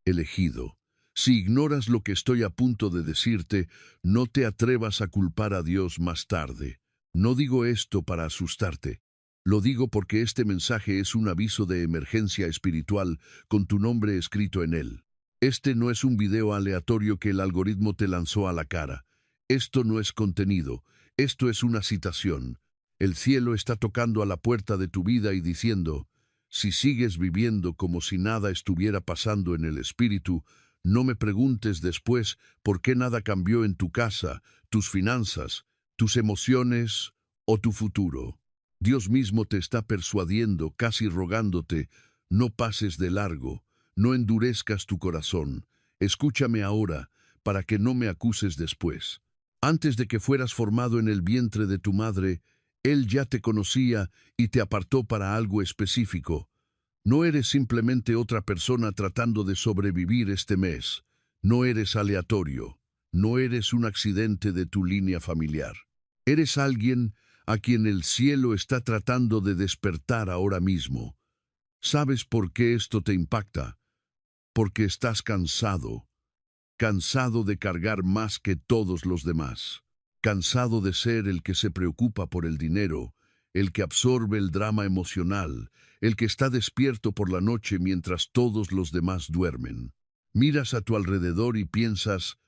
elegido. Si ignoras lo que estoy a punto de decirte, no te atrevas a culpar a Dios más tarde. No digo esto para asustarte. Lo digo porque este mensaje es un aviso de emergencia espiritual con tu nombre escrito en él. Este no es un video aleatorio que el algoritmo te lanzó a la cara. Esto no es contenido. Esto es una citación. El cielo está tocando a la puerta de tu vida y diciendo: si sigues viviendo como si nada estuviera pasando en el espíritu, no me preguntes después por qué nada cambió en tu casa, tus finanzas, tus emociones o tu futuro. Dios mismo te está persuadiendo, casi rogándote: no pases de largo, no endurezcas tu corazón. Escúchame ahora, para que no me acuses después. Antes de que fueras formado en el vientre de tu madre, Él ya te conocía y te apartó para algo específico. No eres simplemente otra persona tratando de sobrevivir este mes. No eres aleatorio. No eres un accidente de tu línea familiar. Eres alguien a quien el cielo está tratando de despertar ahora mismo. ¿Sabes por qué esto te impacta? Porque estás cansado. Cansado de cargar más que todos los demás. Cansado de ser el que se preocupa por el dinero, el que absorbe el drama emocional, el que está despierto por la noche mientras todos los demás duermen. Miras a tu alrededor y piensas: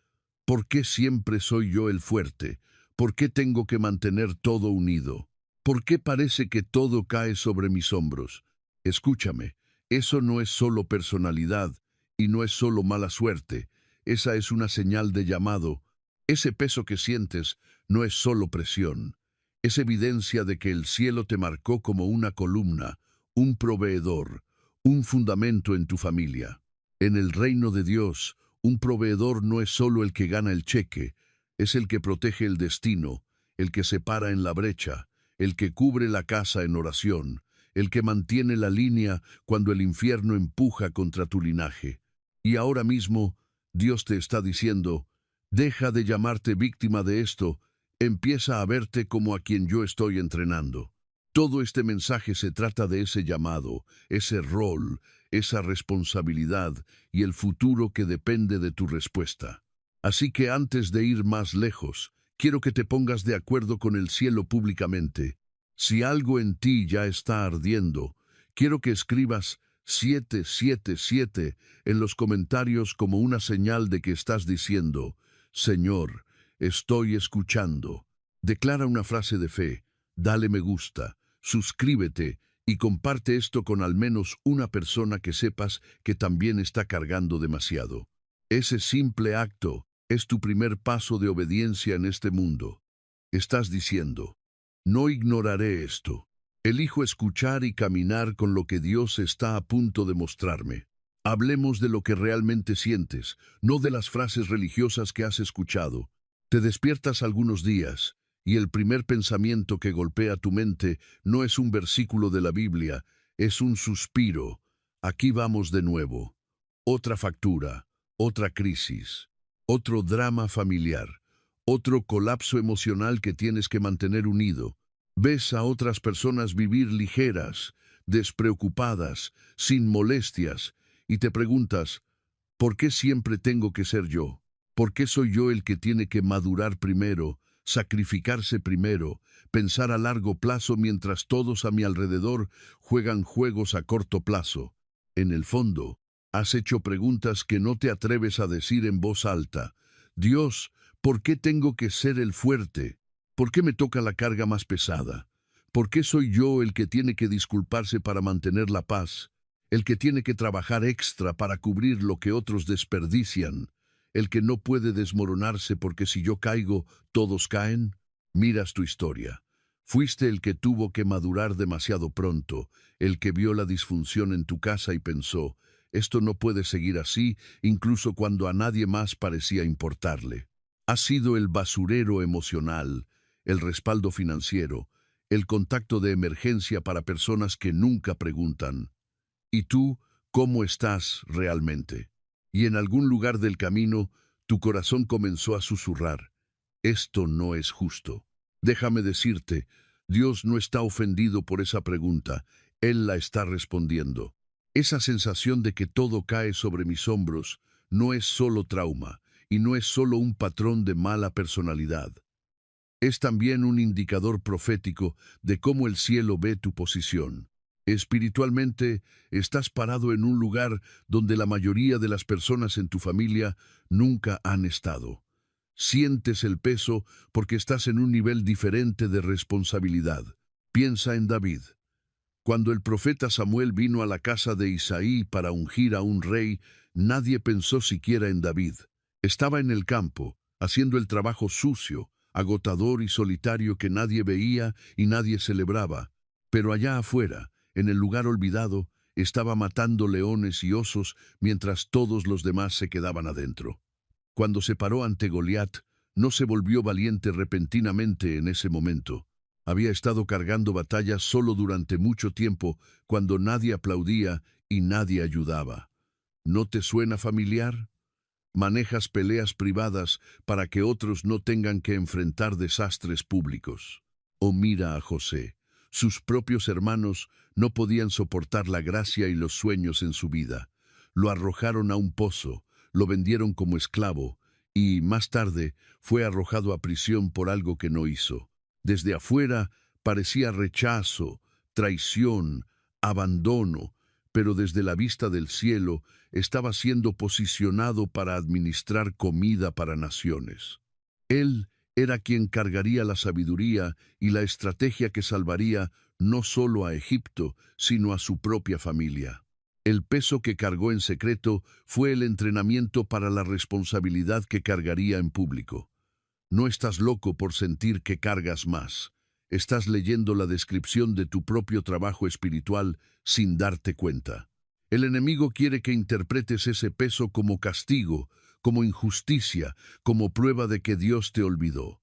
¿por qué siempre soy yo el fuerte? ¿Por qué tengo que mantener todo unido? ¿Por qué parece que todo cae sobre mis hombros? Escúchame, eso no es solo personalidad y no es solo mala suerte. Esa es una señal de llamado. Ese peso que sientes no es solo presión. Es evidencia de que el cielo te marcó como una columna, un proveedor, un fundamento en tu familia. En el reino de Dios, un proveedor no es solo el que gana el cheque, es el que protege el destino, el que se para en la brecha, el que cubre la casa en oración, el que mantiene la línea cuando el infierno empuja contra tu linaje. Y ahora mismo, Dios te está diciendo: deja de llamarte víctima de esto, empieza a verte como a quien yo estoy entrenando. Todo este mensaje se trata de ese llamado, ese rol, esa responsabilidad y el futuro que depende de tu respuesta. Así que antes de ir más lejos, quiero que te pongas de acuerdo con el cielo públicamente. Si algo en ti ya está ardiendo, quiero que escribas 777 en los comentarios como una señal de que estás diciendo: Señor, estoy escuchando. Declara una frase de fe, dale me gusta, suscríbete y comparte esto con al menos una persona que sepas que también está cargando demasiado. Ese simple acto es tu primer paso de obediencia en este mundo. Estás diciendo: no ignoraré esto. Elijo escuchar y caminar con lo que Dios está a punto de mostrarme. Hablemos de lo que realmente sientes, no de las frases religiosas que has escuchado. Te despiertas algunos días, y el primer pensamiento que golpea tu mente no es un versículo de la Biblia, es un suspiro. Aquí vamos de nuevo. Otra factura, otra crisis, otro drama familiar, otro colapso emocional que tienes que mantener unido. Ves a otras personas vivir ligeras, despreocupadas, sin molestias, y te preguntas: ¿por qué siempre tengo que ser yo? ¿Por qué soy yo el que tiene que madurar primero, sacrificarse primero, pensar a largo plazo mientras todos a mi alrededor juegan juegos a corto plazo? En el fondo, has hecho preguntas que no te atreves a decir en voz alta. Dios, ¿por qué tengo que ser el fuerte? ¿Por qué me toca la carga más pesada? ¿Por qué soy yo el que tiene que disculparse para mantener la paz? El que tiene que trabajar extra para cubrir lo que otros desperdician, el que no puede desmoronarse porque si yo caigo, todos caen. Miras tu historia. Fuiste el que tuvo que madurar demasiado pronto, el que vio la disfunción en tu casa y pensó: esto no puede seguir así, incluso cuando a nadie más parecía importarle. Has sido el basurero emocional, el respaldo financiero, el contacto de emergencia para personas que nunca preguntan: ¿y tú, cómo estás realmente? Y en algún lugar del camino, tu corazón comenzó a susurrar: esto no es justo. Déjame decirte, Dios no está ofendido por esa pregunta, Él la está respondiendo. Esa sensación de que todo cae sobre mis hombros no es solo trauma y no es solo un patrón de mala personalidad. Es también un indicador profético de cómo el cielo ve tu posición. Espiritualmente, estás parado en un lugar donde la mayoría de las personas en tu familia nunca han estado. Sientes el peso porque estás en un nivel diferente de responsabilidad. Piensa en David. Cuando el profeta Samuel vino a la casa de Isaí para ungir a un rey, nadie pensó siquiera en David. Estaba en el campo, haciendo el trabajo sucio, agotador y solitario que nadie veía y nadie celebraba. Pero allá afuera, en el lugar olvidado, estaba matando leones y osos mientras todos los demás se quedaban adentro. Cuando se paró ante Goliat, no se volvió valiente repentinamente en ese momento. Había estado cargando batallas solo durante mucho tiempo, cuando nadie aplaudía y nadie ayudaba. ¿No te suena familiar? Manejas peleas privadas para que otros no tengan que enfrentar desastres públicos. O mira a José. Sus propios hermanos no podían soportar la gracia y los sueños en su vida. Lo arrojaron a un pozo, lo vendieron como esclavo y, más tarde, fue arrojado a prisión por algo que no hizo. Desde afuera parecía rechazo, traición, abandono, pero desde la vista del cielo estaba siendo posicionado para administrar comida para naciones. Él era quien cargaría la sabiduría y la estrategia que salvaría no solo a Egipto, sino a su propia familia. El peso que cargó en secreto fue el entrenamiento para la responsabilidad que cargaría en público. No estás loco por sentir que cargas más. Estás leyendo la descripción de tu propio trabajo espiritual sin darte cuenta. El enemigo quiere que interpretes ese peso como castigo, como injusticia, como prueba de que Dios te olvidó.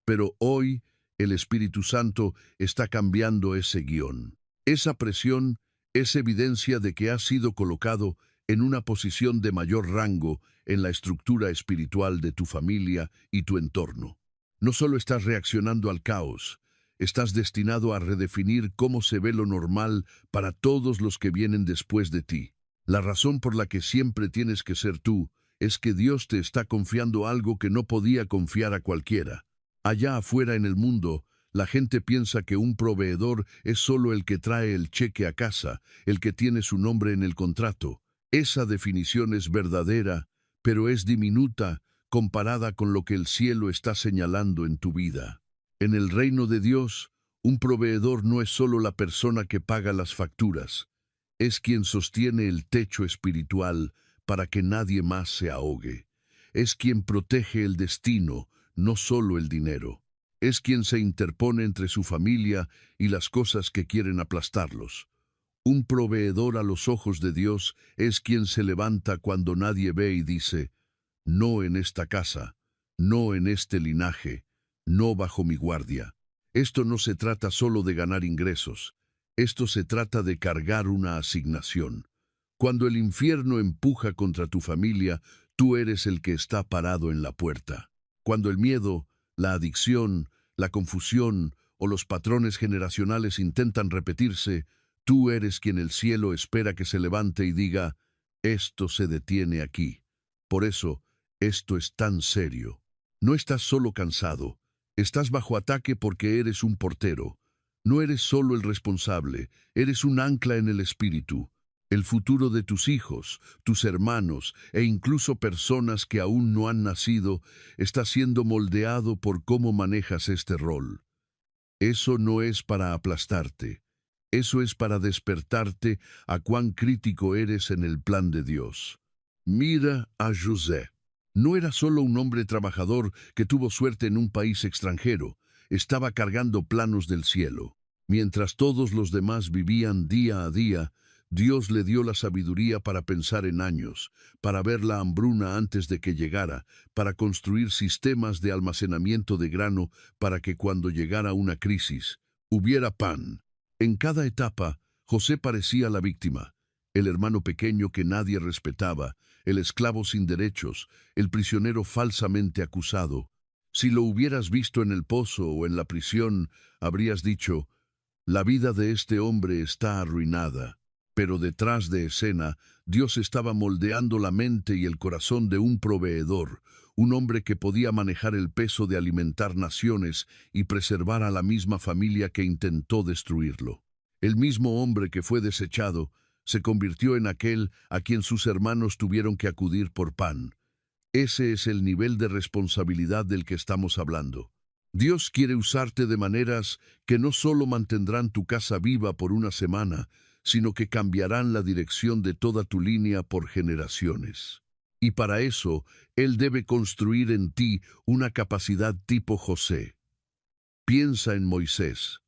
Pero hoy el Espíritu Santo está cambiando ese guión. Esa presión es evidencia de que has sido colocado en una posición de mayor rango en la estructura espiritual de tu familia y tu entorno. No solo estás reaccionando al caos, estás destinado a redefinir cómo se ve lo normal para todos los que vienen después de ti. La razón por la que siempre tienes que ser tú es que Dios te está confiando algo que no podía confiar a cualquiera. Allá afuera en el mundo, la gente piensa que un proveedor es solo el que trae el cheque a casa, el que tiene su nombre en el contrato. Esa definición es verdadera, pero es diminuta comparada con lo que el cielo está señalando en tu vida. En el reino de Dios, un proveedor no es solo la persona que paga las facturas, es quien sostiene el techo espiritual para que nadie más se ahogue. Es quien protege el destino, no solo el dinero. Es quien se interpone entre su familia y las cosas que quieren aplastarlos. Un proveedor a los ojos de Dios es quien se levanta cuando nadie ve y dice, no en esta casa, no en este linaje, no bajo mi guardia. Esto no se trata solo de ganar ingresos, esto se trata de cargar una asignación. Cuando el infierno empuja contra tu familia, tú eres el que está parado en la puerta. Cuando el miedo, la adicción, la confusión o los patrones generacionales intentan repetirse, tú eres quien el cielo espera que se levante y diga, esto se detiene aquí. Por eso, esto es tan serio. No estás solo cansado, estás bajo ataque porque eres un portero. No eres solo el responsable, eres un ancla en el espíritu. El futuro de tus hijos, tus hermanos e incluso personas que aún no han nacido está siendo moldeado por cómo manejas este rol. Eso no es para aplastarte. Eso es para despertarte a cuán crítico eres en el plan de Dios. Mira a José. No era solo un hombre trabajador que tuvo suerte en un país extranjero, estaba cargando planos del cielo. Mientras todos los demás vivían día a día, Dios le dio la sabiduría para pensar en años, para ver la hambruna antes de que llegara, para construir sistemas de almacenamiento de grano para que cuando llegara una crisis, hubiera pan. En cada etapa, José parecía la víctima, el hermano pequeño que nadie respetaba, el esclavo sin derechos, el prisionero falsamente acusado. Si lo hubieras visto en el pozo o en la prisión, habrías dicho, la vida de este hombre está arruinada. Pero detrás de escena, Dios estaba moldeando la mente y el corazón de un proveedor, un hombre que podía manejar el peso de alimentar naciones y preservar a la misma familia que intentó destruirlo. El mismo hombre que fue desechado se convirtió en aquel a quien sus hermanos tuvieron que acudir por pan. Ese es el nivel de responsabilidad del que estamos hablando. Dios quiere usarte de maneras que no solo mantendrán tu casa viva por una semana, sino que cambiarán la dirección de toda tu línea por generaciones. Y para eso, Él debe construir en ti una capacidad tipo José. Piensa en Moisés.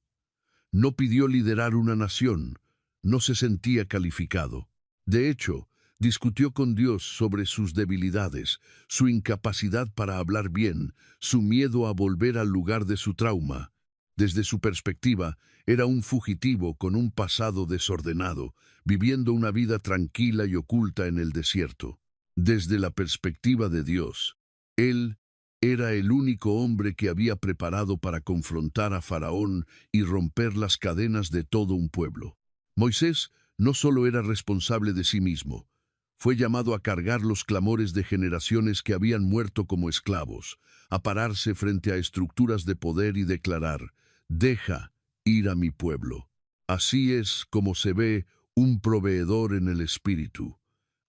No pidió liderar una nación, no se sentía calificado. De hecho, discutió con Dios sobre sus debilidades, su incapacidad para hablar bien, su miedo a volver al lugar de su trauma. Desde su perspectiva, era un fugitivo con un pasado desordenado, viviendo una vida tranquila y oculta en el desierto. Desde la perspectiva de Dios, él era el único hombre que había preparado para confrontar a Faraón y romper las cadenas de todo un pueblo. Moisés no solo era responsable de sí mismo, fue llamado a cargar los clamores de generaciones que habían muerto como esclavos, a pararse frente a estructuras de poder y declarar: «Deja ir a mi pueblo». Así es como se ve un proveedor en el espíritu,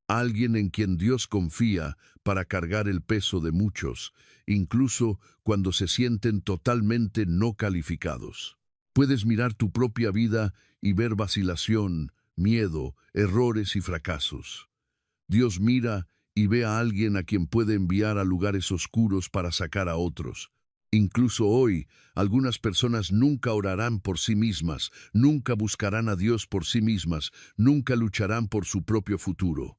alguien en quien Dios confía para cargar el peso de muchos, incluso cuando se sienten totalmente no calificados. Puedes mirar tu propia vida y ver vacilación, miedo, errores y fracasos. Dios mira y ve a alguien a quien puede enviar a lugares oscuros para sacar a otros. Incluso hoy, algunas personas nunca orarán por sí mismas, nunca buscarán a Dios por sí mismas, nunca lucharán por su propio futuro.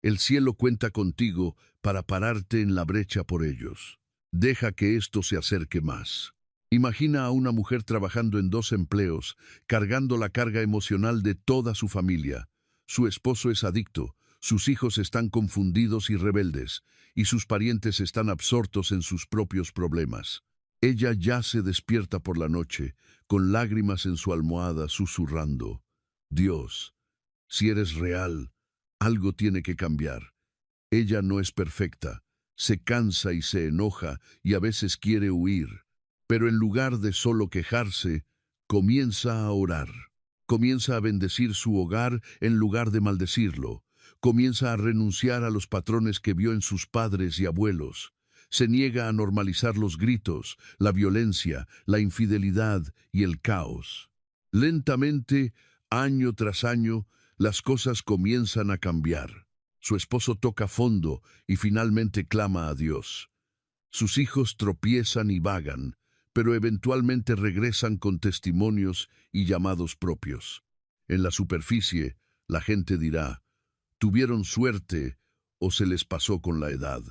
El cielo cuenta contigo para pararte en la brecha por ellos. Deja que esto se acerque más. Imagina a una mujer trabajando en 2 empleos, cargando la carga emocional de toda su familia. Su esposo es adicto, sus hijos están confundidos y rebeldes, y sus parientes están absortos en sus propios problemas. Ella ya se despierta por la noche, con lágrimas en su almohada, susurrando: «Dios, si eres real, algo tiene que cambiar». Ella no es perfecta, se cansa y se enoja y a veces quiere huir, pero en lugar de solo quejarse, comienza a orar. Comienza a bendecir su hogar en lugar de maldecirlo. Comienza a renunciar a los patrones que vio en sus padres y abuelos. Se niega a normalizar los gritos, la violencia, la infidelidad y el caos. Lentamente, año tras año, las cosas comienzan a cambiar. Su esposo toca fondo y finalmente clama a Dios. Sus hijos tropiezan y vagan, pero eventualmente regresan con testimonios y llamados propios. En la superficie, la gente dirá: «Tuvieron suerte o se les pasó con la edad».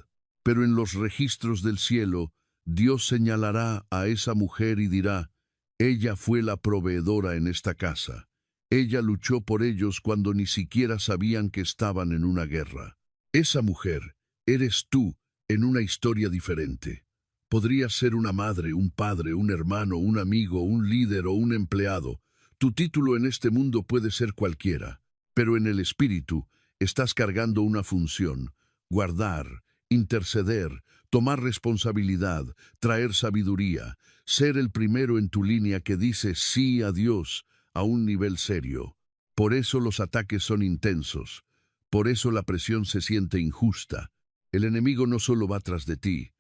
Pero en los registros del cielo, Dios señalará a esa mujer y dirá: «Ella fue la proveedora en esta casa. Ella luchó por ellos cuando ni siquiera sabían que estaban en una guerra». Esa mujer eres tú en una historia diferente. Podrías ser una madre, un padre, un hermano, un amigo, un líder o un empleado. Tu título en este mundo puede ser cualquiera, pero en el espíritu estás cargando una función: guardar, interceder, tomar responsabilidad, traer sabiduría, ser el primero en tu línea que dice sí a Dios a un nivel serio. Por eso los ataques son intensos, por eso la presión se siente injusta. El enemigo no solo va tras de ti,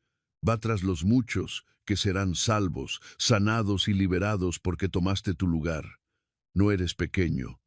va tras los muchos que serán salvos, sanados y liberados porque tomaste tu lugar. No eres pequeño,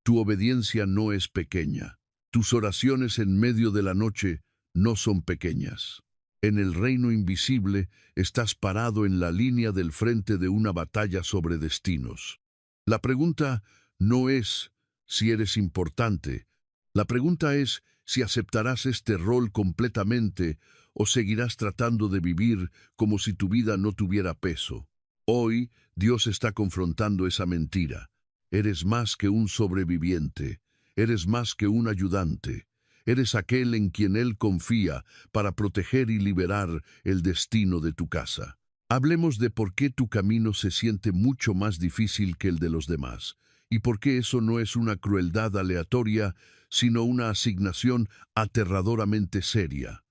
tu obediencia no es pequeña, tus oraciones en medio de la noche no son pequeñas. En el reino invisible estás parado en la línea del frente de una batalla sobre destinos. La pregunta no es si eres importante, la pregunta es si aceptarás este rol completamente o seguirás tratando de vivir como si tu vida no tuviera peso. Hoy Dios está confrontando esa mentira. Eres más que un sobreviviente, eres más que un ayudante. Eres aquel en quien Él confía para proteger y liberar el destino de tu casa. Hablemos de por qué tu camino se siente mucho más difícil que el de los demás, ¿Y por qué eso no es una crueldad aleatoria, sino una asignación aterradoramente seria?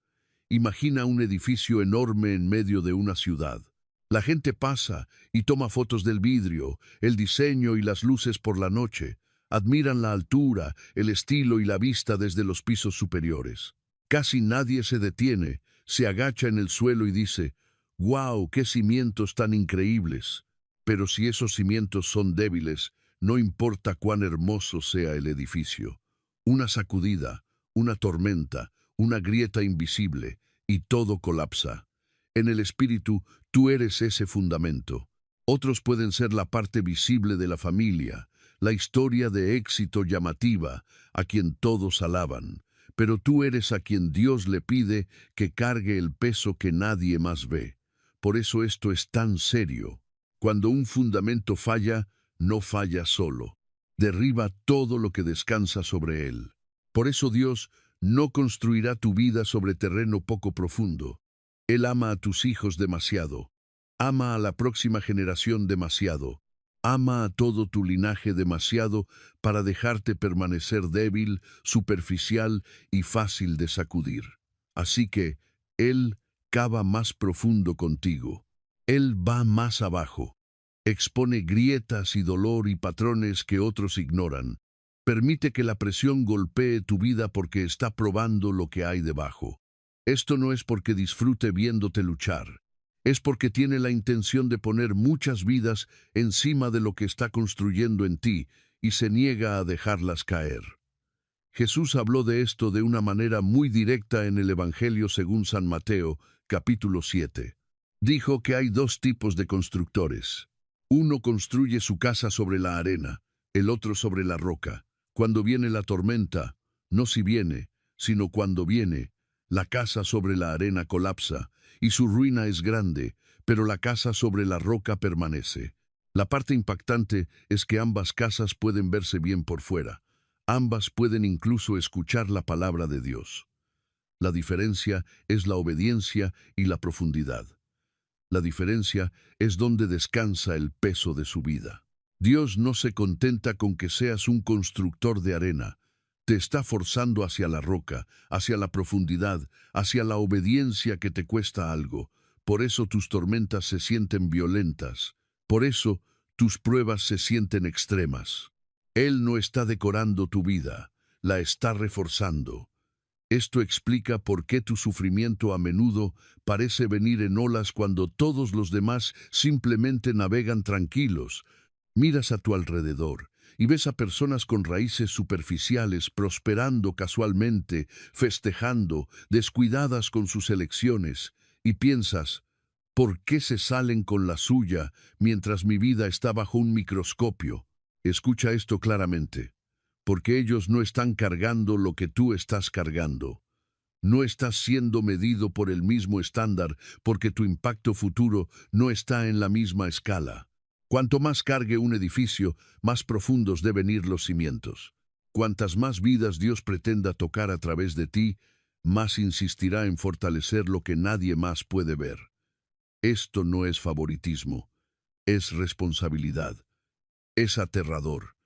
Imagina un edificio enorme en medio de una ciudad. La gente pasa y toma fotos del vidrio, el diseño y las luces por la noche. Admiran la altura, el estilo y la vista desde los pisos superiores. Casi nadie se detiene, se agacha en el suelo y dice, «¡Guau, qué cimientos tan increíbles!». Pero si esos cimientos son débiles, no importa cuán hermoso sea el edificio. Una sacudida, una tormenta, una grieta invisible, y todo colapsa. En el espíritu, tú eres ese fundamento. Otros pueden ser la parte visible de la familia, la historia de éxito llamativa, a quien todos alaban. Pero tú eres a quien Dios le pide que cargue el peso que nadie más ve. Por eso esto es tan serio. Cuando un fundamento falla, no falla solo. Derriba todo lo que descansa sobre él. Por eso Dios no construirá tu vida sobre terreno poco profundo. Él ama a tus hijos demasiado. Ama a la próxima generación demasiado. Ama a todo tu linaje demasiado para dejarte permanecer débil, superficial y fácil de sacudir. Así que Él cava más profundo contigo. Él va más abajo. Expone grietas y dolor y patrones que otros ignoran. Permite que la presión golpee tu vida porque está probando lo que hay debajo. Esto no es porque disfrute viéndote luchar. Es porque tiene la intención de poner muchas vidas encima de lo que está construyendo en ti y se niega a dejarlas caer. Jesús habló de esto de una manera muy directa en el Evangelio según San Mateo, capítulo 7. Dijo que hay dos tipos de constructores. Uno construye su casa sobre la arena, el otro sobre la roca. Cuando viene la tormenta, no si viene, sino cuando viene, la casa sobre la arena colapsa, y su ruina es grande, pero la casa sobre la roca permanece. La parte impactante es que ambas casas pueden verse bien por fuera. Ambas pueden incluso escuchar la palabra de Dios. La diferencia es la obediencia y la profundidad. La diferencia es donde descansa el peso de su vida. Dios no se contenta con que seas un constructor de arena. Te está forzando hacia la roca, hacia la profundidad, hacia la obediencia que te cuesta algo. Por eso tus tormentas se sienten violentas. Por eso tus pruebas se sienten extremas. Él no está decorando tu vida, la está reforzando. Esto explica por qué tu sufrimiento a menudo parece venir en olas cuando todos los demás simplemente navegan tranquilos. Miras a tu alrededor y ves a personas con raíces superficiales prosperando casualmente, festejando, descuidadas con sus elecciones, y piensas, ¿por qué se salen con la suya mientras mi vida está bajo un microscopio? Escucha esto claramente. Porque ellos no están cargando lo que tú estás cargando. No estás siendo medido por el mismo estándar porque tu impacto futuro no está en la misma escala. Cuanto más cargue un edificio, más profundos deben ir los cimientos. Cuantas más vidas Dios pretenda tocar a través de ti, más insistirá en fortalecer lo que nadie más puede ver. Esto no es favoritismo, es responsabilidad. Es aterrador.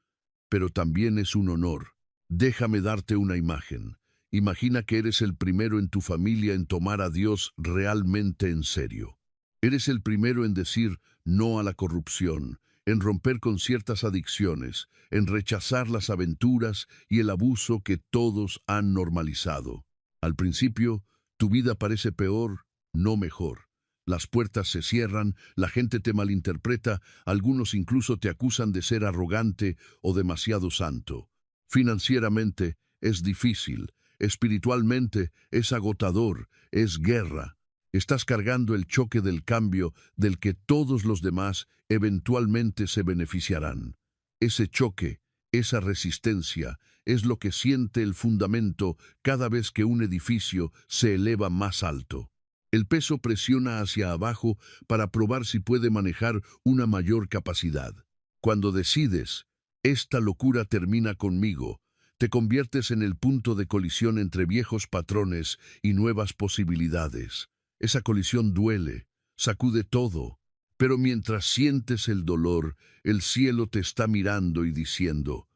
Pero también es un honor. Déjame darte una imagen. Imagina que eres el primero en tu familia en tomar a Dios realmente en serio. Eres el primero en decir no a la corrupción, en romper con ciertas adicciones, en rechazar las aventuras y el abuso que todos han normalizado. Al principio, tu vida parece peor, no mejor. Las puertas se cierran, la gente te malinterpreta, algunos incluso te acusan de ser arrogante o demasiado santo. Financieramente es difícil, espiritualmente es agotador, es guerra. Estás cargando el choque del cambio del que todos los demás eventualmente se beneficiarán. Ese choque, esa resistencia, es lo que siente el fundamento cada vez que un edificio se eleva más alto. El peso presiona hacia abajo para probar si puede manejar una mayor capacidad. Cuando decides, esta locura termina conmigo, te conviertes en el punto de colisión entre viejos patrones y nuevas posibilidades. Esa colisión duele, sacude todo, Pero mientras sientes el dolor, el cielo te está mirando y diciendo,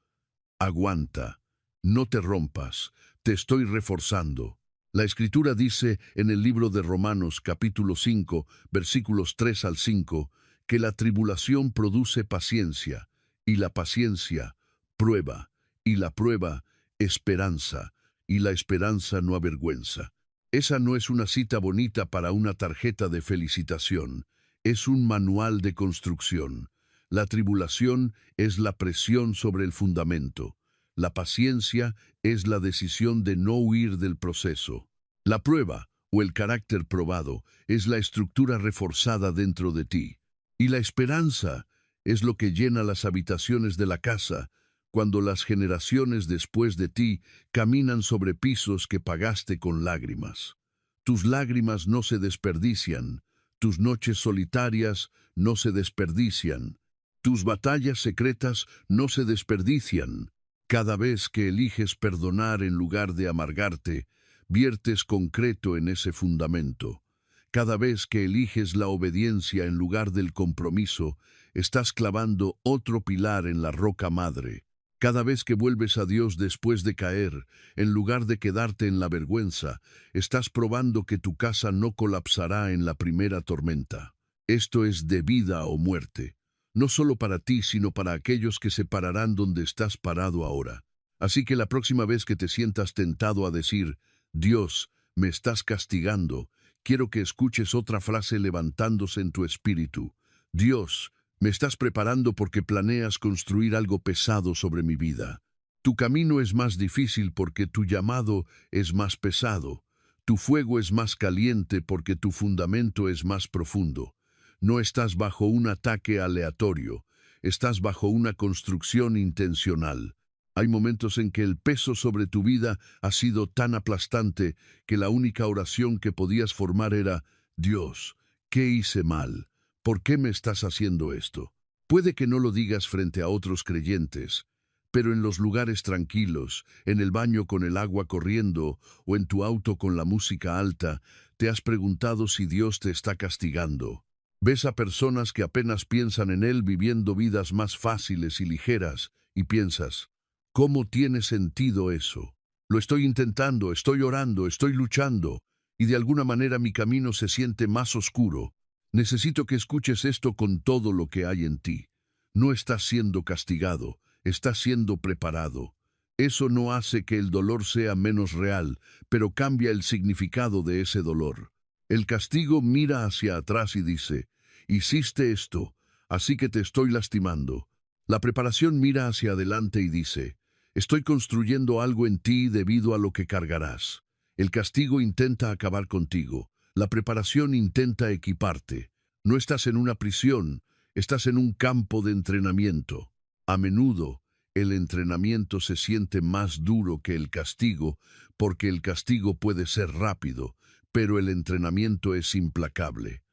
aguanta, no te rompas, te estoy reforzando. La Escritura dice en el libro de Romanos capítulo 5, versículos 3 al 5, que la tribulación produce paciencia, y la paciencia, prueba, y la prueba, esperanza, y la esperanza no avergüenza. Esa no es una cita bonita para una tarjeta de felicitación, es un manual de construcción. La tribulación es la presión sobre el fundamento. La paciencia es la decisión de no huir del proceso. La prueba, o el carácter probado, es la estructura reforzada dentro de ti. Y la esperanza es lo que llena las habitaciones de la casa, cuando las generaciones después de ti caminan sobre pisos que pagaste con lágrimas. Tus lágrimas no se desperdician, tus noches solitarias no se desperdician, tus batallas secretas no se desperdician. Cada vez que eliges perdonar en lugar de amargarte, viertes concreto en ese fundamento. Cada vez que eliges la obediencia en lugar del compromiso, estás clavando otro pilar en la roca madre. Cada vez que vuelves a Dios después de caer, en lugar de quedarte en la vergüenza, estás probando que tu casa no colapsará en la primera tormenta. Esto es de vida o muerte, no solo para ti, sino para aquellos que se pararán donde estás parado ahora. Así que la próxima vez que te sientas tentado a decir, Dios, me estás castigando, quiero que escuches otra frase levantándose en tu espíritu. Dios, me estás preparando porque planeas construir algo pesado sobre mi vida. Tu camino es más difícil porque tu llamado es más pesado. Tu fuego es más caliente porque tu fundamento es más profundo. No estás bajo un ataque aleatorio, estás bajo una construcción intencional. Hay momentos en que el peso sobre tu vida ha sido tan aplastante que la única oración que podías formar era, Dios, ¿qué hice mal? ¿Por qué me estás haciendo esto? Puede que no lo digas frente a otros creyentes, pero en los lugares tranquilos, en el baño con el agua corriendo o en tu auto con la música alta, te has preguntado si Dios te está castigando. Ves a personas que apenas piensan en Él viviendo vidas más fáciles y ligeras, y piensas, ¿cómo tiene sentido eso? Lo estoy intentando, estoy orando, estoy luchando, y de alguna manera mi camino se siente más oscuro. Necesito que escuches esto con todo lo que hay en ti. No estás siendo castigado, estás siendo preparado. Eso no hace que el dolor sea menos real, pero cambia el significado de ese dolor. El castigo mira hacia atrás y dice, hiciste esto, así que te estoy lastimando. La preparación mira hacia adelante y dice, estoy construyendo algo en ti debido a lo que cargarás. El castigo intenta acabar contigo. La preparación intenta equiparte. No estás en una prisión, estás en un campo de entrenamiento. A menudo, el entrenamiento se siente más duro que el castigo, porque el castigo puede ser rápido, pero el entrenamiento es implacable.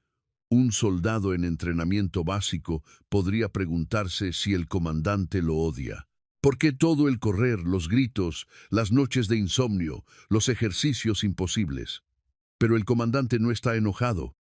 Un soldado en entrenamiento básico podría preguntarse si el comandante lo odia. ¿Por qué todo el correr, los gritos, las noches de insomnio, los ejercicios imposibles? Pero el comandante no está enojado,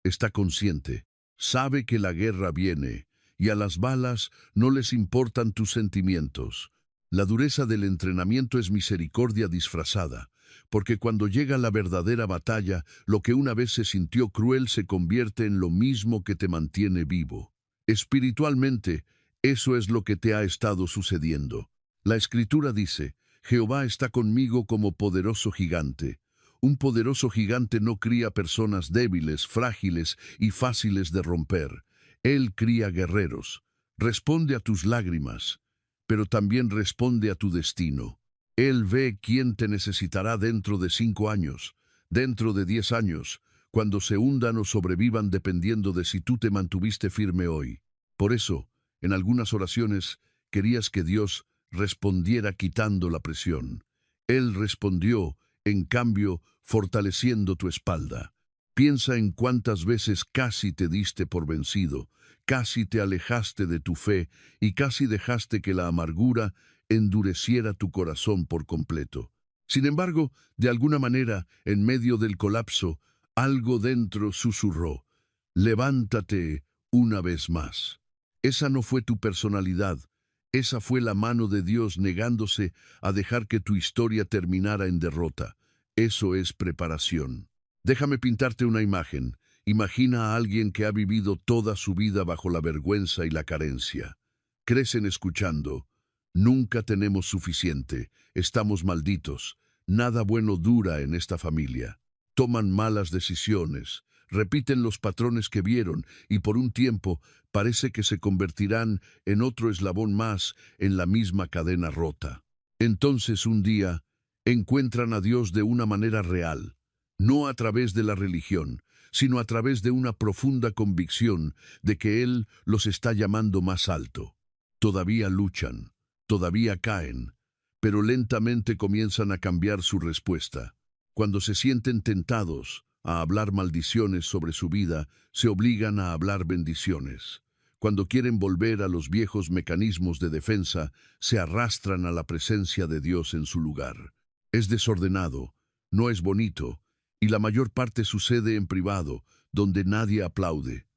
está consciente, sabe que la guerra viene, y a las balas no les importan tus sentimientos. La dureza del entrenamiento es misericordia disfrazada, porque cuando llega la verdadera batalla, lo que una vez se sintió cruel se convierte en lo mismo que te mantiene vivo. Espiritualmente, eso es lo que te ha estado sucediendo. La Escritura dice, Jehová está conmigo como poderoso gigante. Un poderoso gigante no cría personas débiles, frágiles y fáciles de romper. Él cría guerreros. Responde a tus lágrimas, pero también responde a tu destino. Él ve quién te necesitará dentro de 5 años, dentro de 10 años, cuando se hundan o sobrevivan dependiendo de si tú te mantuviste firme hoy. Por eso, en algunas oraciones, querías que Dios respondiera quitando la presión. Él respondió, en cambio, fortaleciendo tu espalda. Piensa en cuántas veces casi te diste por vencido, casi te alejaste de tu fe y casi dejaste que la amargura endureciera tu corazón por completo. Sin embargo, de alguna manera, en medio del colapso, algo dentro susurró, levántate, una vez más. Esa no fue tu personalidad, esa fue la mano de Dios negándose a dejar que tu historia terminara en derrota. Eso es preparación. Déjame pintarte una imagen. Imagina a alguien que ha vivido toda su vida bajo la vergüenza y la carencia. Crecen escuchando: nunca tenemos suficiente, estamos malditos, nada bueno dura en esta familia. Toman malas decisiones, repiten los patrones que vieron y por un tiempo parece que se convertirán en otro eslabón más en la misma cadena rota. Entonces un día encuentran a Dios de una manera real, no a través de la religión, sino a través de una profunda convicción de que Él los está llamando más alto. Todavía luchan, todavía caen, pero lentamente comienzan a cambiar su respuesta. Cuando se sienten tentados a hablar maldiciones sobre su vida, se obligan a hablar bendiciones. Cuando quieren volver a los viejos mecanismos de defensa, se arrastran a la presencia de Dios en su lugar. Es desordenado, no es bonito, y la mayor parte sucede en privado, donde nadie aplaude.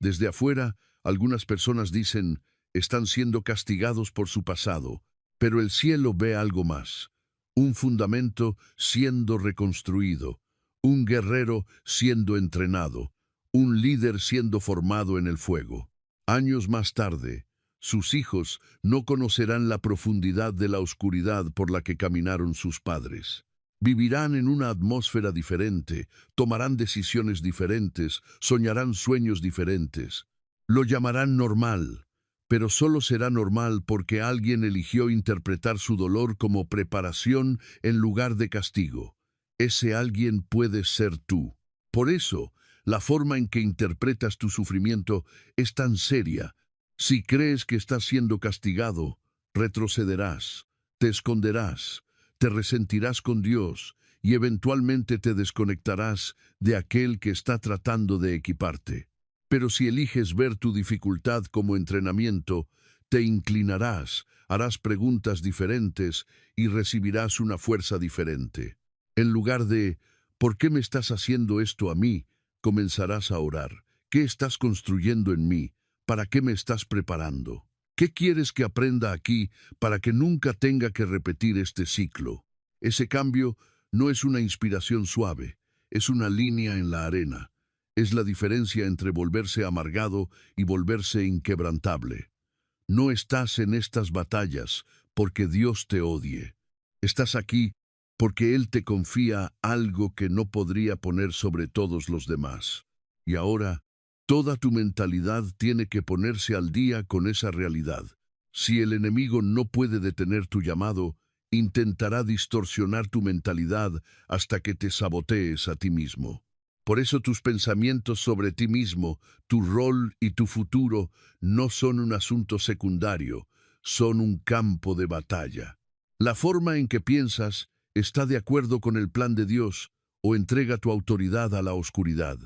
Desde afuera, algunas personas dicen: están siendo castigados por su pasado, pero el cielo ve algo más. Un fundamento siendo reconstruido, un guerrero siendo entrenado, un líder siendo formado en el fuego. Años más tarde, sus hijos no conocerán la profundidad de la oscuridad por la que caminaron sus padres. Vivirán en una atmósfera diferente, tomarán decisiones diferentes, soñarán sueños diferentes. Lo llamarán normal, pero solo será normal porque alguien eligió interpretar su dolor como preparación en lugar de castigo. Ese alguien puede ser tú. Por eso, la forma en que interpretas tu sufrimiento es tan seria. Si crees que estás siendo castigado, retrocederás, te esconderás, te resentirás con Dios y eventualmente te desconectarás de aquel que está tratando de equiparte. Pero si eliges ver tu dificultad como entrenamiento, te inclinarás, harás preguntas diferentes y recibirás una fuerza diferente. En lugar de «¿Por qué me estás haciendo esto a mí?», comenzarás a orar. ¿Qué estás construyendo en mí? ¿Para qué me estás preparando? ¿Qué quieres que aprenda aquí para que nunca tenga que repetir este ciclo? Ese cambio no es una inspiración suave, es una línea en la arena. Es la diferencia entre volverse amargado y volverse inquebrantable. No estás en estas batallas porque Dios te odie. Estás aquí porque Él te confía algo que no podría poner sobre todos los demás. Y ahora, toda tu mentalidad tiene que ponerse al día con esa realidad. Si el enemigo no puede detener tu llamado, intentará distorsionar tu mentalidad hasta que te sabotees a ti mismo. Por eso tus pensamientos sobre ti mismo, tu rol y tu futuro no son un asunto secundario, son un campo de batalla. La forma en que piensas está de acuerdo con el plan de Dios o entrega tu autoridad a la oscuridad.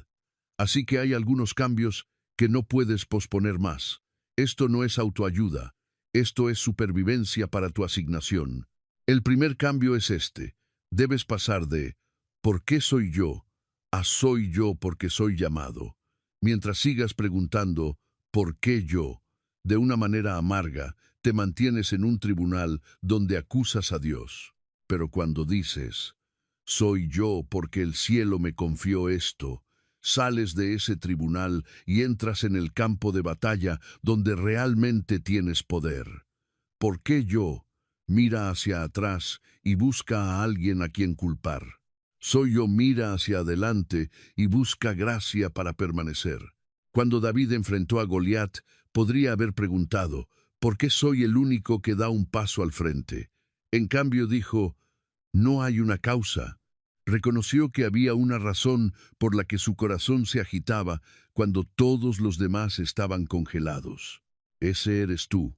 Así que hay algunos cambios que no puedes posponer más. Esto no es autoayuda, esto es supervivencia para tu asignación. El primer cambio es este: debes pasar de ¿por qué soy yo? A soy yo porque soy llamado. Mientras sigas preguntando ¿por qué yo?, de una manera amarga, te mantienes en un tribunal donde acusas a Dios. Pero cuando dices soy yo porque el cielo me confió esto, sales de ese tribunal y entras en el campo de batalla donde realmente tienes poder. ¿Por qué yo? Mira hacia atrás y busca a alguien a quien culpar. Soy yo, mira hacia adelante y busca gracia para permanecer. Cuando David enfrentó a Goliat, podría haber preguntado, ¿por qué soy el único que da un paso al frente? En cambio dijo, no hay una causa. Reconoció que había una razón por la que su corazón se agitaba cuando todos los demás estaban congelados. Ese eres tú.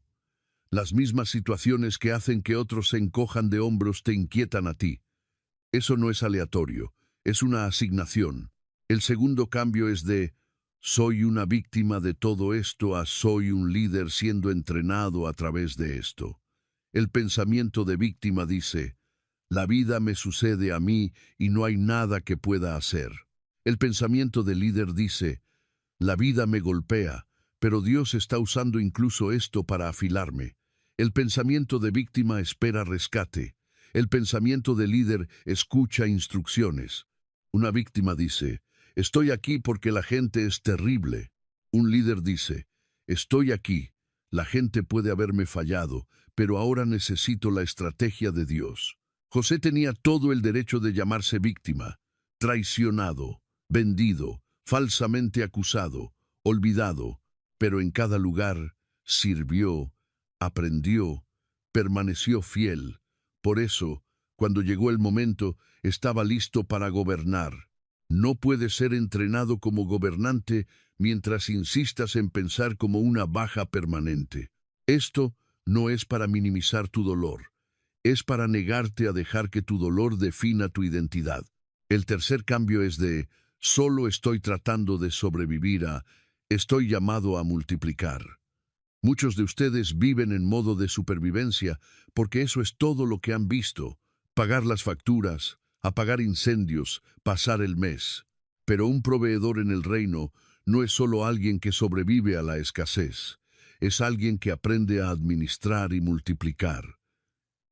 Las mismas situaciones que hacen que otros se encojan de hombros te inquietan a ti. Eso no es aleatorio, es una asignación. El segundo cambio es de soy una víctima de todo esto a soy un líder siendo entrenado a través de esto. El pensamiento de víctima dice, la vida me sucede a mí y no hay nada que pueda hacer. El pensamiento de líder dice, La vida me golpea, pero Dios está usando incluso esto para afilarme. El pensamiento de víctima espera rescate. El pensamiento de líder escucha instrucciones. Una víctima dice, estoy aquí porque la gente es terrible. Un líder dice, estoy aquí, la gente puede haberme fallado, pero ahora necesito la estrategia de Dios. José tenía todo el derecho de llamarse víctima, traicionado, vendido, falsamente acusado, olvidado, pero en cada lugar sirvió, aprendió, permaneció fiel. Por eso, cuando llegó el momento, estaba listo para gobernar. No puedes ser entrenado como gobernante mientras insistas en pensar como una baja permanente. Esto no es para minimizar tu dolor, es para negarte a dejar que tu dolor defina tu identidad. El tercer cambio es de solo estoy tratando de sobrevivir a estoy llamado a multiplicar. Muchos de ustedes viven en modo de supervivencia porque eso es todo lo que han visto. Pagar las facturas, apagar incendios, pasar el mes. Pero un proveedor en el reino no es solo alguien que sobrevive a la escasez, es alguien que aprende a administrar y multiplicar.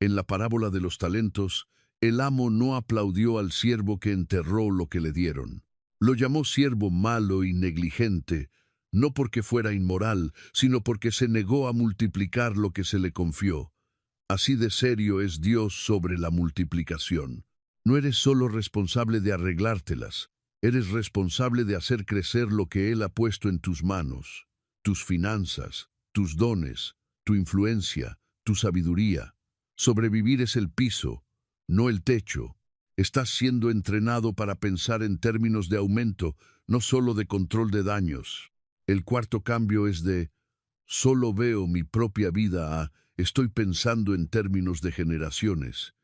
En la parábola de los talentos, el amo no aplaudió al siervo que enterró lo que le dieron. Lo llamó siervo malo y negligente, no porque fuera inmoral, sino porque se negó a multiplicar lo que se le confió. Así de serio es Dios sobre la multiplicación. No eres solo responsable de arreglártelas, eres responsable de hacer crecer lo que Él ha puesto en tus manos, tus finanzas, tus dones, tu influencia, tu sabiduría. Sobrevivir es el piso, no el techo. Estás siendo entrenado para pensar en términos de aumento, no solo de control de daños. El cuarto cambio es de solo veo mi propia vida a estoy pensando en términos de generaciones.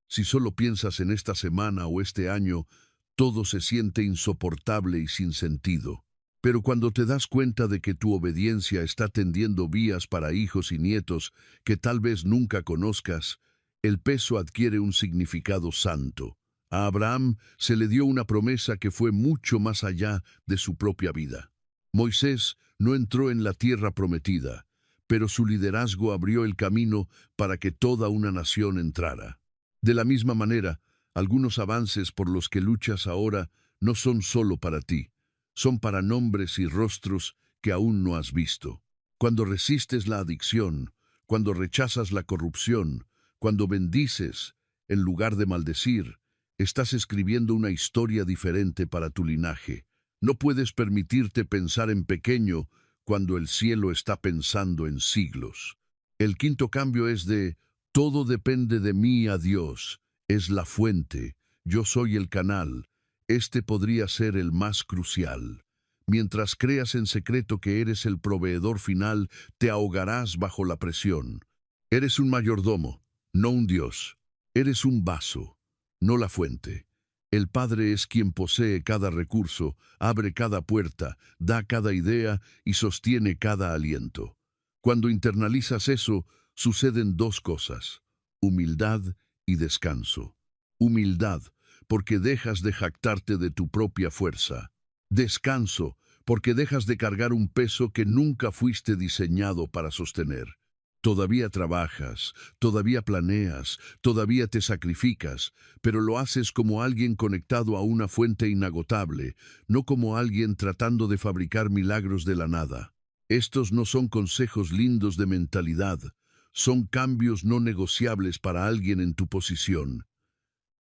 Si solo piensas en esta semana o este año, todo se siente insoportable y sin sentido. Pero cuando te das cuenta de que tu obediencia está tendiendo vías para hijos y nietos que tal vez nunca conozcas, el peso adquiere un significado santo. A Abraham se le dio una promesa que fue mucho más allá de su propia vida. Moisés no entró en la tierra prometida, pero su liderazgo abrió el camino para que toda una nación entrara. De la misma manera, algunos avances por los que luchas ahora no son solo para ti, son para nombres y rostros que aún no has visto. Cuando resistes la adicción, cuando rechazas la corrupción, cuando bendices en lugar de maldecir, estás escribiendo una historia diferente para tu linaje. No puedes permitirte pensar en pequeño cuando el cielo está pensando en siglos. El quinto cambio es de todo depende de mí a Dios. Es la fuente, yo soy el canal. Este podría ser el más crucial. Mientras creas en secreto que eres el proveedor final, te ahogarás bajo la presión. Eres un mayordomo, no un Dios. Eres un vaso, no la fuente. El Padre es quien posee cada recurso, abre cada puerta, da cada idea y sostiene cada aliento. Cuando internalizas eso, suceden dos cosas: humildad y descanso. Humildad, porque dejas de jactarte de tu propia fuerza. Descanso, porque dejas de cargar un peso que nunca fuiste diseñado para sostener. Todavía trabajas, todavía planeas, todavía te sacrificas, pero lo haces como alguien conectado a una fuente inagotable, no como alguien tratando de fabricar milagros de la nada. Estos no son consejos lindos de mentalidad, son cambios no negociables para alguien en tu posición.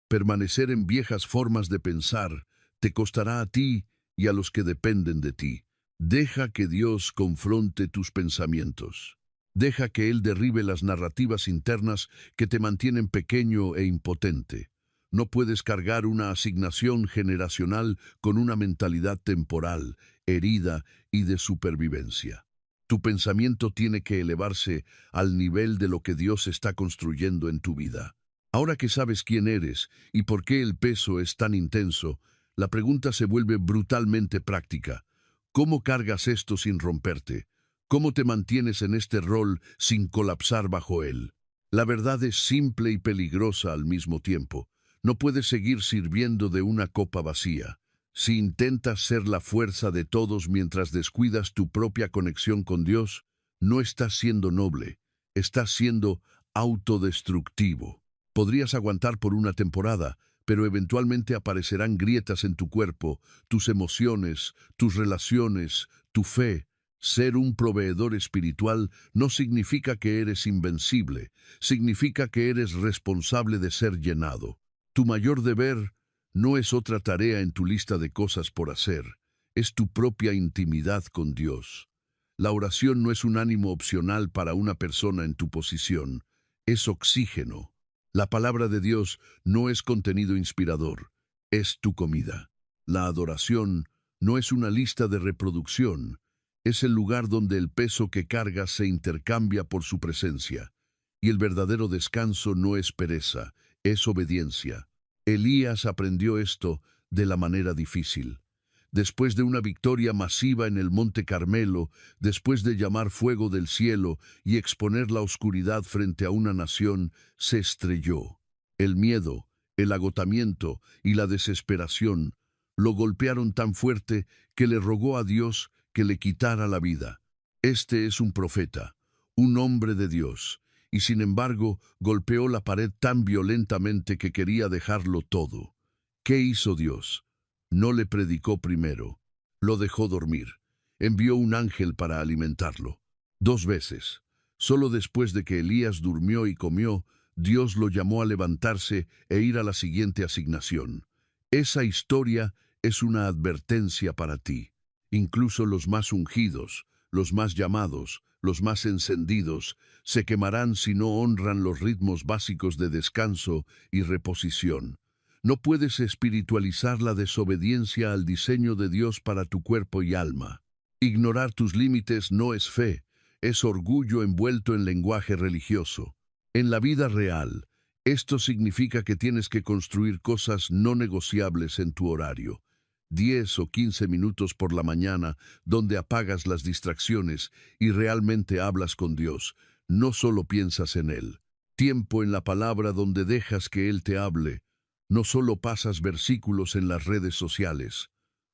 Permanecer en viejas formas de pensar te costará a ti y a los que dependen de ti. Deja que Dios confronte tus pensamientos. Deja que Él derribe las narrativas internas que te mantienen pequeño e impotente. No puedes cargar una asignación generacional con una mentalidad temporal, herida y de supervivencia. Tu pensamiento tiene que elevarse al nivel de lo que Dios está construyendo en tu vida. Ahora que sabes quién eres y por qué el peso es tan intenso, la pregunta se vuelve brutalmente práctica. ¿Cómo cargas esto sin romperte? ¿Cómo te mantienes en este rol sin colapsar bajo él? La verdad es simple y peligrosa al mismo tiempo. No puedes seguir sirviendo de una copa vacía. Si intentas ser la fuerza de todos mientras descuidas tu propia conexión con Dios, no estás siendo noble, estás siendo autodestructivo. Podrías aguantar por una temporada, pero eventualmente aparecerán grietas en tu cuerpo, tus emociones, tus relaciones, tu fe. Ser un proveedor espiritual no significa que eres invencible, significa que eres responsable de ser llenado. Tu mayor deber no es otra tarea en tu lista de cosas por hacer, es tu propia intimidad con Dios. La oración no es un ánimo opcional para una persona en tu posición, es oxígeno. La palabra de Dios no es contenido inspirador, es tu comida. La adoración no es una lista de reproducción, es el lugar donde el peso que cargas se intercambia por su presencia. Y el verdadero descanso no es pereza, es obediencia. Elías aprendió esto de la manera difícil. Después de una victoria masiva en el Monte Carmelo, después de llamar fuego del cielo y exponer la oscuridad frente a una nación, se estrelló. El miedo, el agotamiento y la desesperación lo golpearon tan fuerte que le rogó a Dios que le quitara la vida. Este es un profeta, un hombre de Dios, y sin embargo golpeó la pared tan violentamente que quería dejarlo todo. ¿Qué hizo Dios? No le predicó primero, lo dejó dormir. Envió un ángel para alimentarlo. 2 veces. Solo después de que Elías durmió y comió, Dios lo llamó a levantarse e ir a la siguiente asignación. Esa historia es una advertencia para ti. Incluso los más ungidos, los más llamados, los más encendidos, se quemarán si no honran los ritmos básicos de descanso y reposición. No puedes espiritualizar la desobediencia al diseño de Dios para tu cuerpo y alma. Ignorar tus límites no es fe, es orgullo envuelto en lenguaje religioso. En la vida real, esto significa que tienes que construir cosas no negociables en tu horario. 10 o 15 minutos por la mañana, donde apagas las distracciones y realmente hablas con Dios, no solo piensas en Él. Tiempo en la palabra donde dejas que Él te hable. No solo pasas versículos en las redes sociales,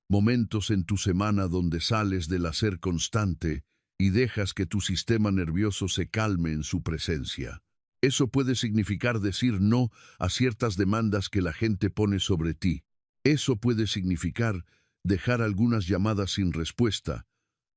momentos en tu semana donde sales del hacer constante y dejas que tu sistema nervioso se calme en su presencia. Eso puede significar decir no a ciertas demandas que la gente pone sobre ti. Eso puede significar dejar algunas llamadas sin respuesta,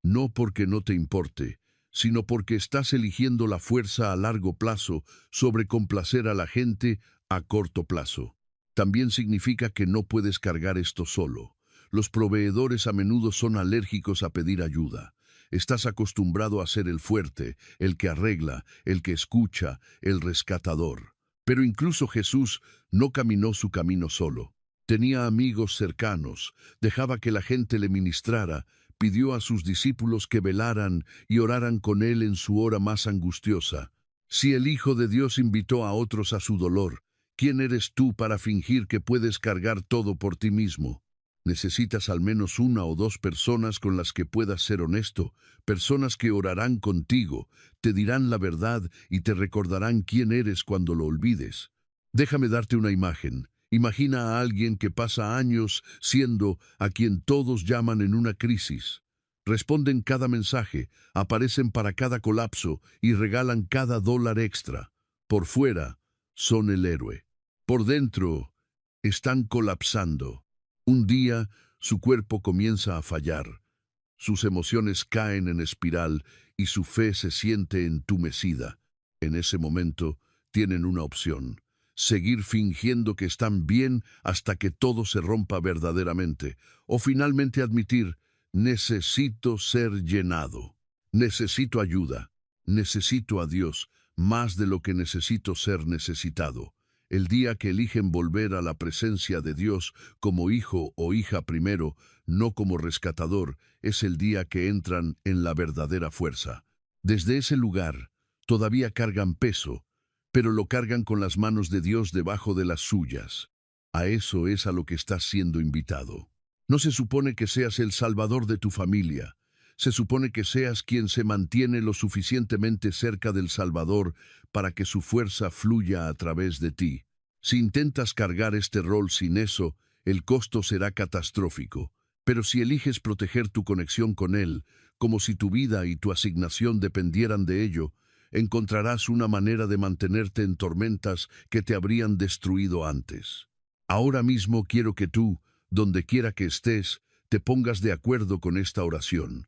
no porque no te importe, sino porque estás eligiendo la fuerza a largo plazo sobre complacer a la gente a corto plazo. También significa que no puedes cargar esto solo. Los proveedores a menudo son alérgicos a pedir ayuda. Estás acostumbrado a ser el fuerte, el que arregla, el que escucha, el rescatador. Pero incluso Jesús no caminó su camino solo. Tenía amigos cercanos, dejaba que la gente le ministrara, pidió a sus discípulos que velaran y oraran con él en su hora más angustiosa. Si el Hijo de Dios invitó a otros a su dolor, ¿quién eres tú para fingir que puedes cargar todo por ti mismo? Necesitas al menos 1 o 2 personas con las que puedas ser honesto, personas que orarán contigo, te dirán la verdad y te recordarán quién eres cuando lo olvides. Déjame darte una imagen. Imagina a alguien que pasa años siendo a quien todos llaman en una crisis. Responden cada mensaje, aparecen para cada colapso y regalan cada dólar extra. Por fuera, son el héroe. Por dentro, están colapsando. Un día, su cuerpo comienza a fallar. Sus emociones caen en espiral y su fe se siente entumecida. En ese momento, tienen una opción: seguir fingiendo que están bien hasta que todo se rompa verdaderamente, o finalmente admitir: necesito ser llenado, necesito ayuda, necesito a Dios más de lo que necesito ser necesitado. El día que eligen volver a la presencia de Dios como hijo o hija primero, no como rescatador, es el día que entran en la verdadera fuerza. Desde ese lugar, todavía cargan peso, pero lo cargan con las manos de Dios debajo de las suyas. A eso es a lo que estás siendo invitado. No se supone que seas el salvador de tu familia. Se supone que seas quien se mantiene lo suficientemente cerca del Salvador para que su fuerza fluya a través de ti. Si intentas cargar este rol sin eso, el costo será catastrófico. Pero si eliges proteger tu conexión con Él, como si tu vida y tu asignación dependieran de ello, encontrarás una manera de mantenerte en tormentas que te habrían destruido antes. Ahora mismo quiero que tú, donde quiera que estés, te pongas de acuerdo con esta oración.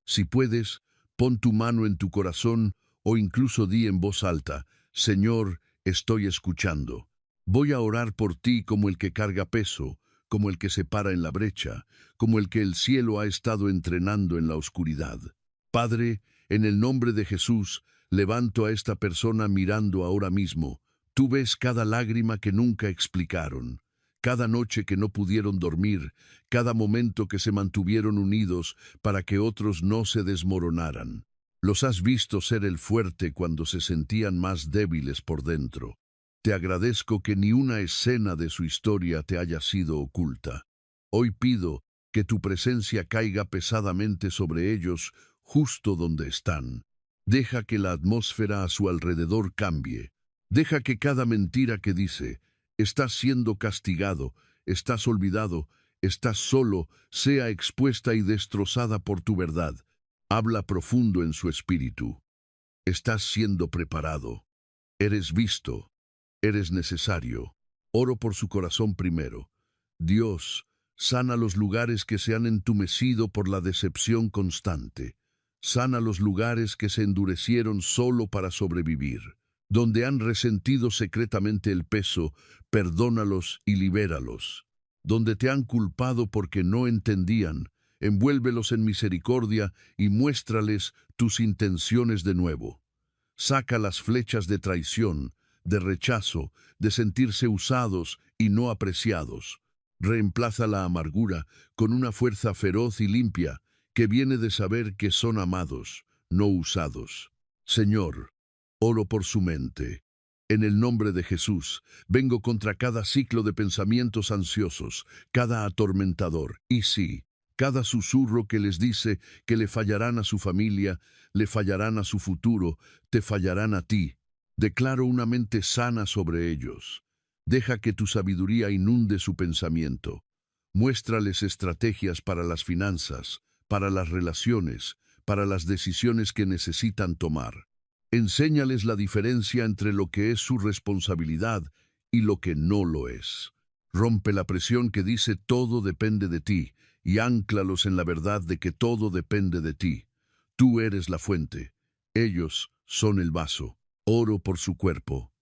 Si puedes, pon tu mano en tu corazón o incluso di en voz alta: Señor, estoy escuchando. Voy a orar por ti como el que carga peso, como el que se para en la brecha, como el que el cielo ha estado entrenando en la oscuridad. Padre, en el nombre de Jesús, levanto a esta persona mirando ahora mismo. Tú ves cada lágrima que nunca explicaron, cada noche que no pudieron dormir, cada momento que se mantuvieron unidos para que otros no se desmoronaran. Los has visto ser el fuerte cuando se sentían más débiles por dentro. Te agradezco que ni una escena de su historia te haya sido oculta. Hoy pido que tu presencia caiga pesadamente sobre ellos justo donde están. Deja que la atmósfera a su alrededor cambie. Deja que cada mentira que dice: estás siendo castigado, estás olvidado, estás solo, sea expuesta y destrozada por tu verdad. Habla profundo en su espíritu. Estás siendo preparado. Eres visto. Eres necesario. Oro por su corazón primero. Dios, sana los lugares que se han entumecido por la decepción constante. Sana los lugares que se endurecieron solo para sobrevivir. Donde han resentido secretamente el peso, perdónalos y libéralos. Donde te han culpado porque no entendían, envuélvelos en misericordia y muéstrales tus intenciones de nuevo. Saca las flechas de traición, de rechazo, de sentirse usados y no apreciados. Reemplaza la amargura con una fuerza feroz y limpia que viene de saber que son amados, no usados. Señor, oro por su mente. En el nombre de Jesús, vengo contra cada ciclo de pensamientos ansiosos, cada atormentador, y sí, cada susurro que les dice que le fallarán a su familia, le fallarán a su futuro, te fallarán a ti. Declaro una mente sana sobre ellos. Deja que tu sabiduría inunde su pensamiento. Muéstrales estrategias para las finanzas, para las relaciones, para las decisiones que necesitan tomar. Enséñales la diferencia entre lo que es su responsabilidad y lo que no lo es. Rompe la presión que dice todo depende de ti y ánclalos en la verdad de que todo depende de ti. Tú eres la fuente. Ellos son el vaso. Oro por su cuerpo.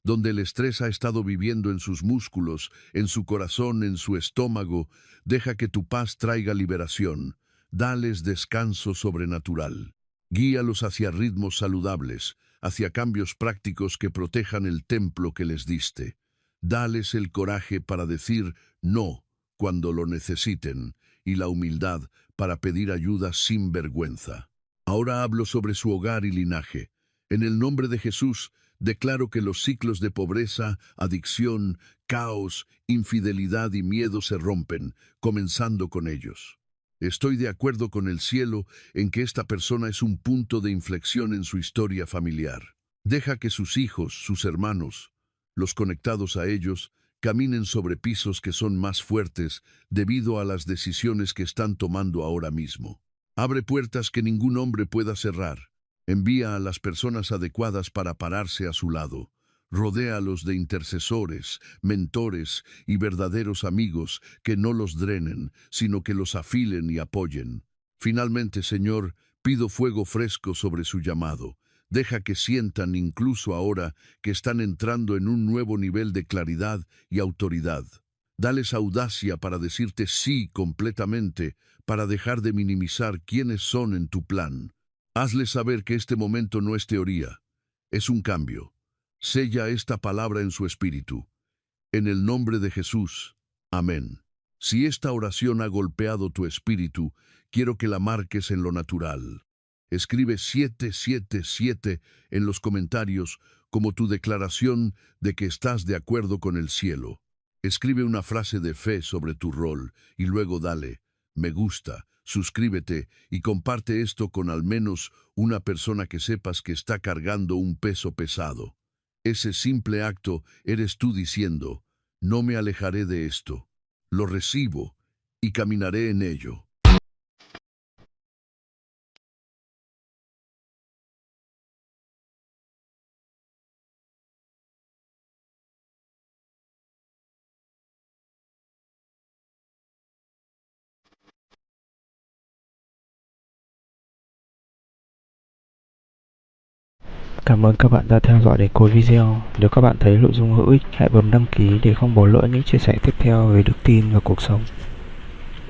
Donde el estrés ha estado viviendo en sus músculos, en su corazón, en su estómago, deja que tu paz traiga liberación. Dales descanso sobrenatural. Guíalos hacia ritmos saludables, hacia cambios prácticos que protejan el templo que les diste. Dales el coraje para decir no cuando lo necesiten y la humildad para pedir ayuda sin vergüenza. Ahora hablo sobre su hogar y linaje. En el nombre de Jesús, declaro que los ciclos de pobreza, adicción, caos, infidelidad y miedo se rompen, comenzando con ellos. Estoy de acuerdo con el cielo en que esta persona es un punto de inflexión en su historia familiar. Deja que sus hijos, sus hermanos, los conectados a ellos, caminen sobre pisos que son más fuertes debido a las decisiones que están tomando ahora mismo. Abre puertas que ningún hombre pueda cerrar. Envía a las personas adecuadas para pararse a su lado. Rodéalos de intercesores, mentores y verdaderos amigos que no los drenen, sino que los afilen y apoyen. Finalmente, Señor, pido fuego fresco sobre su llamado. Deja que sientan incluso ahora que están entrando en un nuevo nivel de claridad y autoridad. Dales audacia para decirte sí completamente, para dejar de minimizar quiénes son en tu plan. Hazles saber que este momento no es teoría, es un cambio. Sella esta palabra en su espíritu. En el nombre de Jesús. Amén. Si esta oración ha golpeado tu espíritu, quiero que la marques en lo natural. Escribe 777 en los comentarios como tu declaración de que estás de acuerdo con el cielo. Escribe una frase de fe sobre tu rol y luego dale me gusta, suscríbete y comparte esto con al menos una persona que sepas que está cargando un peso pesado. Ese simple acto eres tú diciendo, no me alejaré de esto. lo recibo y caminaré en ello. Cảm ơn các bạn đã theo dõi đến cuối video. Nếu các bạn thấy nội dung hữu ích, hãy bấm đăng ký để không bỏ lỡ những chia sẻ tiếp theo về đức tin và cuộc sống.